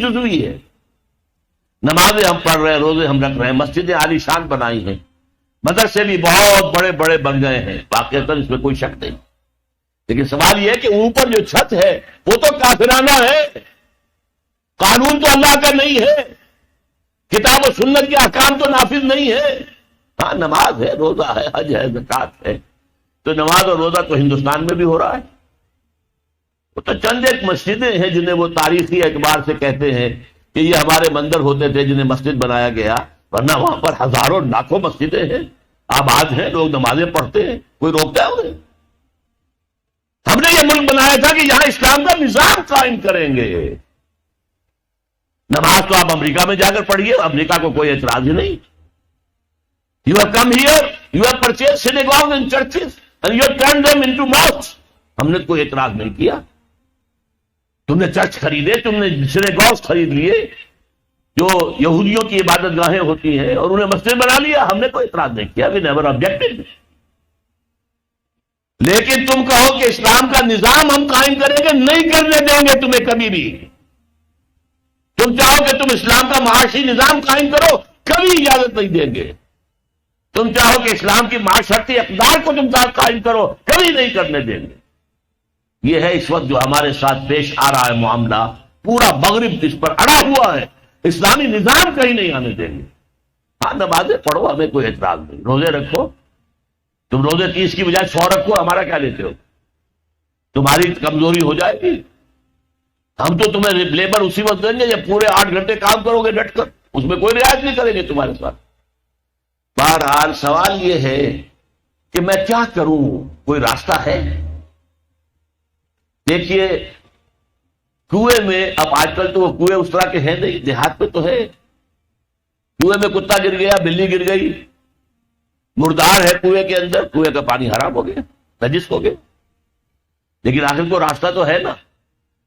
جزوی ہے. نمازیں ہم پڑھ رہے ہیں، روزے ہم رکھ رہے ہیں، مسجدیں عالی شان بنائی ہیں، مدرسے بھی بہت بڑے بڑے بن گئے ہیں، واقعتاً اس میں کوئی شک نہیں. لیکن سوال یہ ہے کہ اوپر جو چھت ہے وہ تو کافرانہ ہے، قانون تو اللہ کا نہیں ہے، کتاب و سنت کے احکام تو نافذ نہیں ہے. ہاں نماز ہے، روزہ ہے، حج ہے، زکوٰۃ ہے. تو نماز اور روزہ تو ہندوستان میں بھی ہو رہا ہے. وہ تو چند ایک مسجدیں ہیں جنہیں وہ تاریخی اعتبار سے کہتے ہیں کہ یہ ہمارے مندر ہوتے تھے جنہیں مسجد بنایا گیا، ورنہ وہاں پر ہزاروں لاکھوں مسجدیں ہیں، آباد ہیں، لوگ نمازیں پڑھتے ہیں، کوئی روکتا ہے انہیں؟ ہم نے یہ ملک بنایا تھا کہ یہاں اسلام کا نظام قائم کریں گے. نماز تو آپ امریکہ میں جا کر پڑھیے، امریکہ کو کوئی اعتراض ہی نہیں. You have come here, you have purchased synagogues and churches and you have turned them into mosques. ہم نے کوئی اعتراض نہیں کیا. تم نے چرچ خریدے، تم نے سینیگاگز خرید لیے جو یہودیوں کی عبادت گاہیں ہوتی ہیں، اور انہیں مسجد بنا لیا. ہم نے کوئی اعتراض نہیں کیا. We never objected. لیکن تم کہو کہ اسلام کا نظام ہم قائم کریں گے، نہیں کرنے دیں گے تمہیں کبھی بھی. تم چاہو کہ تم اسلام کا معاشی نظام قائم کرو، کبھی اجازت نہیں دیں گے. تم چاہو کہ اسلام کی معاشرتی اقدار کو تم قائم کرو، کبھی نہیں کرنے دیں گے. یہ ہے اس وقت جو ہمارے ساتھ پیش آ رہا ہے معاملہ. پورا مغرب اس پر اڑا ہوا ہے، اسلامی نظام کہیں نہیں آنے دیں گے. ہاں نمازیں پڑھو، ہمیں کوئی اعتراض نہیں. روزے رکھو، تم روزے 30 کی بجائے 100 رکھو، ہمارا کیا لیتے ہو؟ تمہاری کمزوری ہو جائے گی. ہم تو تمہیں لیبر اسی وقت دیں گے جب پورے 8 گھنٹے کام کرو گے ڈٹ کر، اس میں کوئی رعایت نہیں کریں گے تمہارے ساتھ. بہرحال سوال یہ ہے کہ میں کیا کروں، کوئی راستہ ہے؟ دیکھیے کنویں میں، اب آج کل تو وہ کنویں اس طرح کے ہیں نہیں، دیہات میں تو ہے. کنویں میں کتا گر گیا، بلی گر گئی، مردار ہے کنویں کے اندر، کنویں کا پانی حرام ہو گیا، نجس ہو گیا. لیکن آخر کو راستہ تو ہے نا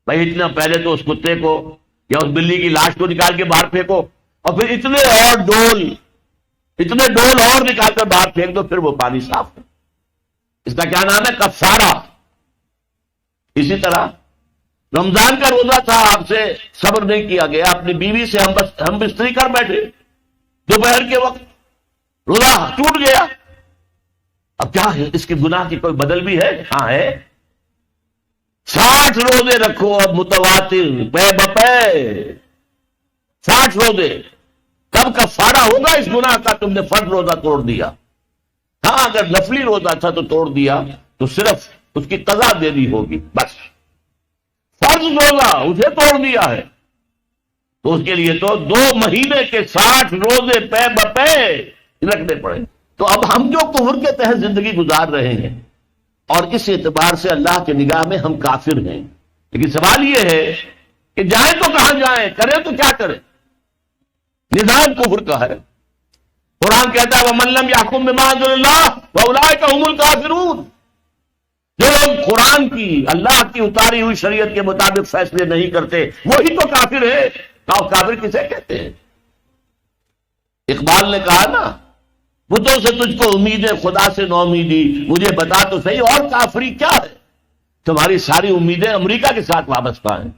بھائی. اتنا پہلے تو اس کتے کو یا اس بلی کی لاش کو نکال کے باہر پھینکو، اور پھر اتنے ڈول اور نکال کر باہر پھینک دو، پھر وہ پانی صاف ہے. اس کا کیا نام ہے؟ کفارہ. اسی طرح رمضان کا روزہ تھا، آپ سے صبر نہیں کیا گیا، اپنی بیوی سے ہم بستری کر بیٹھے، دوپہر کے وقت روزہ ٹوٹ گیا. اب کیا ہے؟ اس کے گناہ کی کوئی بدل بھی ہے؟ ہاں ہے. 60 روزے رکھو اب متواتر پے بپے، 60 روزے. کب کفارہ ہوگا اس گناہ کا؟ تم نے فرض روزہ توڑ دیا. ہاں اگر نفلی روزہ تھا تو توڑ دیا تو صرف اس کی قضا دینی ہوگی بس. فرض روزہ اسے توڑ دیا ہے تو اس کے لیے تو 2 مہینے کے 60 روزے پے بپے رکھنے پڑے. تو اب ہم جو کفر کے تحت زندگی گزار رہے ہیں، اور اس اعتبار سے اللہ کی نگاہ میں ہم کافر ہیں. لیکن سوال یہ ہے کہ جائیں تو کہاں جائیں، کریں تو کیا کریں؟ نظام کفر کا ہے. قرآن کہتا ہے وَمَن لَّمْ يَحْكُم بِمَا أَنزَلَ اللَّهُ فَأُولَٰئِكَ هُمُ الْكَافِرُونَ. جو لوگ قرآن کی، اللہ کی اتاری ہوئی شریعت کے مطابق فیصلے نہیں کرتے، وہی تو کافر ہے. کافر کسے کہتے ہیں؟ اقبال نے کہا نا، بتوں سے تجھ کو امید ہے، خدا سے نو امیدی، مجھے بتا تو صحیح اور کافری کیا ہے؟ تمہاری ساری امیدیں امریکہ کے ساتھ وابستہ ہیں.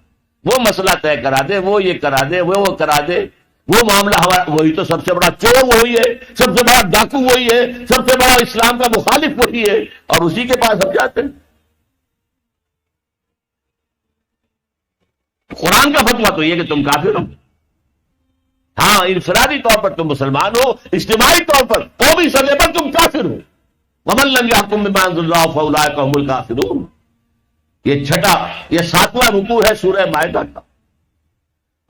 وہ مسئلہ طے کرا دے، وہ یہ کرا دے، وہ کرا دے، وہ معاملہ ہمارا. وہی تو سب سے بڑا چور وہی ہے، سب سے بڑا ڈاکو وہی ہے، سب سے بڑا اسلام کا مخالف وہی ہے، اور اسی کے پاس ہم جاتے ہیں. قرآن کا فتویٰ تو یہ کہ تم کافر ہو. ہاں انفرادی طور پر تم مسلمان ہو، اجتماعی طور پر قومی سطح پر تم کافر ہو. وَمَن لَّمْ يَحْكُم بِمَا أَنزَلَ اللَّهُ فَأُولَٰئِكَ هُمُ الْكَافِرُونَ. یہ 7واں رکوع ہے سورہ مائدہ کا.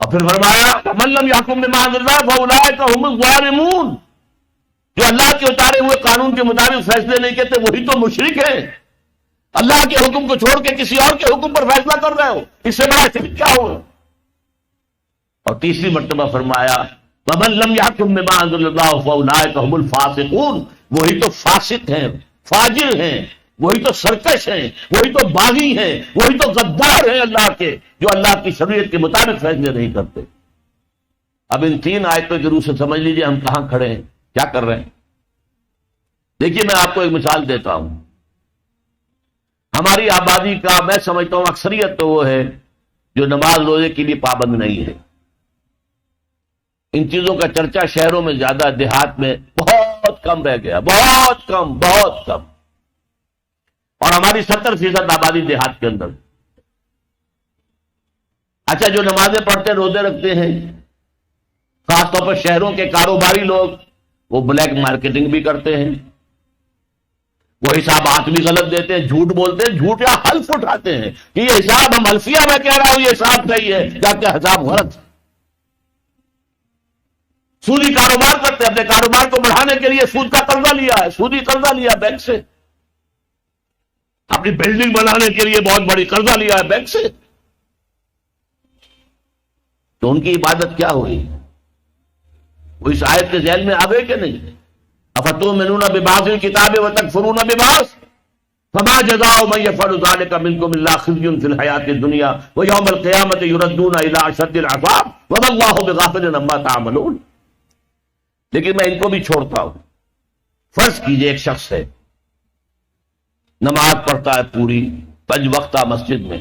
اور پھر فرمایا وَمَن لَّمْ يَحْكُم بِمَا أَنزَلَ اللَّهُ فَأُولَٰئِكَ هُمُ الظَّالِمُونَ. جو اللہ کے اتارے ہوئے قانون کے مطابق فیصلے نہیں کرتے وہی تو مشرک ہیں. اللہ کے حکم کو چھوڑ کے کسی اور کے حکم پر فیصلہ کر رہے ہو، اس سے بڑا شرک کیا ہوگا؟ اور تیسری مرتبہ فرمایا وَمَن لَّمْ يَحْكُم بِمَا أَنزَلَ اللَّهُ فَأُولَٰئِكَ هُمُ الْفَاسِقُونَ. وہی تو فاسق ہیں، فاجر ہیں، وہی تو سرکش ہیں، وہی تو باغی ہیں، وہی تو غدار ہیں اللہ کے، جو اللہ کی شریعت کے مطابق فیصلے نہیں کرتے. اب ان 3 آیتوں کے روح سے سمجھ لیجئے ہم کہاں کھڑے ہیں، کیا کر رہے ہیں. دیکھیے میں آپ کو ایک مثال دیتا ہوں. ہماری آبادی کا میں سمجھتا ہوں اکثریت تو وہ ہے جو نماز روزے کے لیے پابند نہیں ہے. ان چیزوں کا چرچا شہروں میں زیادہ، دیہات میں بہت کم رہ گیا، بہت کم، بہت کم. اور ہماری 70% آبادی دیہات کے اندر. اچھا، جو نمازیں پڑھتے ہیں، روزے رکھتے ہیں، خاص طور پر شہروں کے کاروباری لوگ، وہ بلیک مارکیٹنگ بھی کرتے ہیں، وہ حسابات بھی غلط دیتے ہیں، جھوٹ بولتے ہیں، جھوٹ یا حلف اٹھاتے ہیں کہ یہ حساب، ہم حلفیہ میں کہہ رہا ہوں یہ حساب صحیح ہے، جبکہ حساب غلط. سودی کاروبار کرتے ہیں، اپنے کاروبار کو بڑھانے کے لیے سود کا قرضہ لیا ہے، سودی قرضہ لیا بینک سے، اپنی بلڈنگ بنانے کے لیے بہت بڑی قرضہ لیا ہے بینک سے. تو ان کی عبادت کیا ہوئی؟ وہ اس آیت کے ذہن میں آ گئے کہ نہیں؟ افتؤمنون ببعض الکتاب وتکفرون ببعض فما جزاء من يفعل ذلك منكم الا خزي في الحياة الدنيا ويوم القيامة يردون الى اشد العذاب وما الله بغافل عما تعملون. لیکن میں ان کو بھی چھوڑتا ہوں. فرض کیجئے ایک شخص ہے، نماز پڑھتا ہے پوری 5 وقتہ مسجد میں،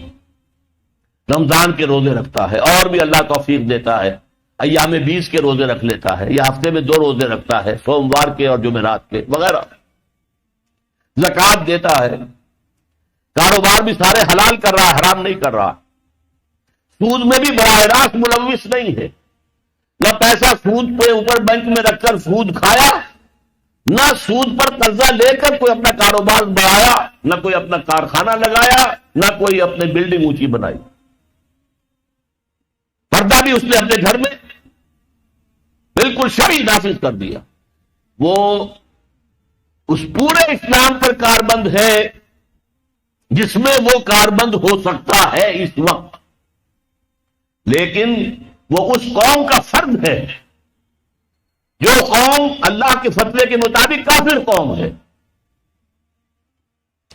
رمضان کے روزے رکھتا ہے، اور بھی اللہ توفیق دیتا ہے ایام 20 کے روزے رکھ لیتا ہے، یا ہفتے میں 2 روزے رکھتا ہے، سوموار کے اور جمعرات کے وغیرہ، زکوٰۃ دیتا ہے، کاروبار بھی سارے حلال کر رہا ہے، حرام نہیں کر رہا، سود میں بھی براہ راست ملوث نہیں ہے، نہ پیسہ سود پہ اوپر بینک میں رکھ کر سود کھایا، نہ سود پر قرضہ لے کر کوئی اپنا کاروبار بڑھایا، نہ کوئی اپنا کارخانہ لگایا، نہ کوئی اپنے بلڈنگ اونچی بنائی. پردہ بھی اس نے اپنے گھر میں بالکل شرعی نافذ کر دیا. وہ اس پورے اسلام پر کاربند ہے جس میں وہ کاربند ہو سکتا ہے اس وقت، لیکن وہ اس قوم کا فرد ہے جو قوم اللہ کے فتوے کے مطابق کافر قوم ہے،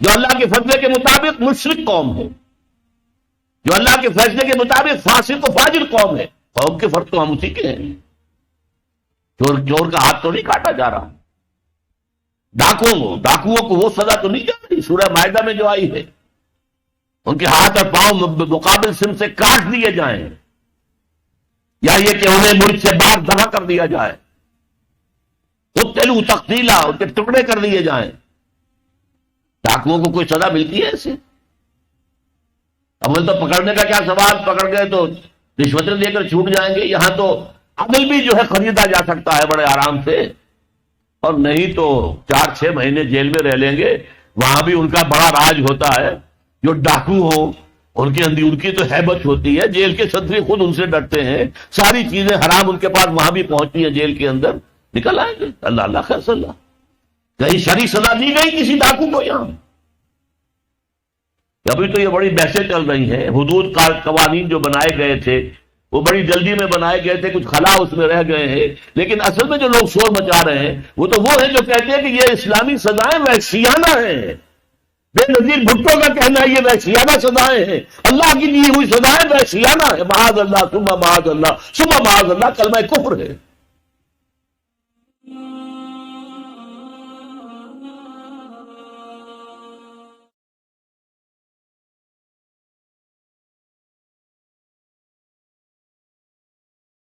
جو اللہ کے فتوے کے مطابق مشرک قوم ہے، جو اللہ کے فیصلے کے مطابق فاسق و فاجر قوم ہے. قوم کے فرد تو ہم اسی کے ہیں. چور کا ہاتھ تو نہیں کاٹا جا رہا، ڈاکوؤں کو وہ سزا تو نہیں جا رہی سورہ مائدہ میں جو آئی ہے، ان کے ہاتھ اور پاؤں مقابل سم سے کاٹ دیے جائیں، یا یہ کہ انہیں ملک سے باہر دفع کر دیا جائے، قتلوا تقتیلا، ان کے ٹکڑے کر دیے جائیں. ڈاکوؤں کو کوئی سزا ملتی ہے ایسے؟ اول تو پکڑنے کا کیا سوال، پکڑ گئے تو رشوتیں دے کر چھوٹ جائیں گے. یہاں تو عدل بھی جو ہے خریدا جا سکتا ہے بڑے آرام سے، اور نہیں تو 4-6 مہینے جیل میں رہ لیں گے. وہاں بھی ان کا بڑا راج ہوتا ہے. جو ڈاکو ہوں ان کی تو ہیبت ہوتی ہے، جیل کے صدر خود ان سے ڈرتے ہیں، ساری چیزیں حرام ان کے پاس وہاں بھی پہنچتی ہیں، جیل کے اندر نکل آئیں گے. اللہ خیر صلی اللہ. کہیں شرعی سزا دی گئی کسی ڈاکو کو یہاں؟ ابھی تو یہ بڑی بحثیں چل رہی ہیں. حدود قوانین جو بنائے گئے تھے وہ بڑی جلدی میں بنائے گئے تھے، کچھ خلا اس میں رہ گئے ہیں، لیکن اصل میں جو لوگ شور مچا رہے ہیں وہ تو وہ ہیں جو کہتے ہیں کہ یہ اسلامی سزائیں وحشیانہ ہیں. بے نظیر بھٹو کا کہنا ہے یہ وحشیانہ سزائیں ہیں، اللہ کی دی ہوئی سزائیں وحشیانہ ہے. معاذ اللہ ثم معاذ اللہ ثم معاذ اللہ، کلمہ کفر ہے.